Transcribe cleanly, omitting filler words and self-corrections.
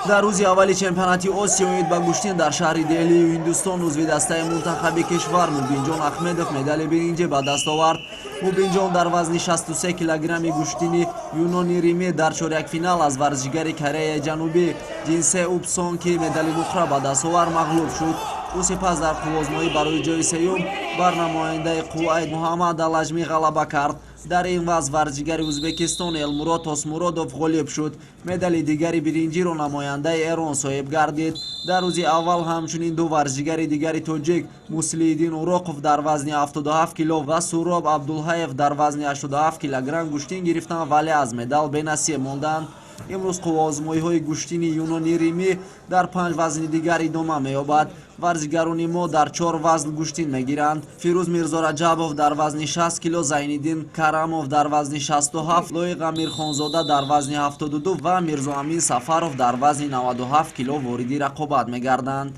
дар рӯзи аввали чемпионати осиё ба гӯштин дар шаҳри деҳлии ҳиндустон узви дастаи мунтахаби кишвар Мубинҷон Ахмедов медали биринҷӣ ба даст овард. Мубинҷон дар вазни 63 килограмми гӯштини юнони римӣ дар чорякфинал аз варзишгари Кореяи Ҷанубӣ Ҷинсе Упсон, ки медали нуқра ба даст овард, мағлуб шуд. ӯ сипас дар қуввозмоӣ барои ҷойи сеюм бар намояндаи Қувайт Муҳаммад Алажмӣ ғалаба кард. дар ин вазн варзишгари Ӯзбекистон Элмурод Осмуродов ғолиб шуд. медали дигари биринҷиро намояндаи Эрон соҳиб гардид. дар рӯзи аввал ҳамчунин ду варзишгари дигари тоҷик Муслииддин Уроқов дар вазни 77 кило ва Суроб Абдулҳаев дар вазни 87 килограмм гӯштин гирифтанд, вале аз медал бенасиб монданд. имрӯз қуввозмоиҳои гӯштини юнони римӣ дар 5 вазни дигар идома меёбад. варзишгарони мо дар 4 вазн гӯштин мегиранд. фирӯз Мирзораҷабов дар вазни 60 кило, Зайниддин Карамов дар вазни 67, Лоиқ Амирхонзода дар вазни 72 ва Мирзоамин Сафаров дар вазни 97 кило вориди рақобат мегарданд.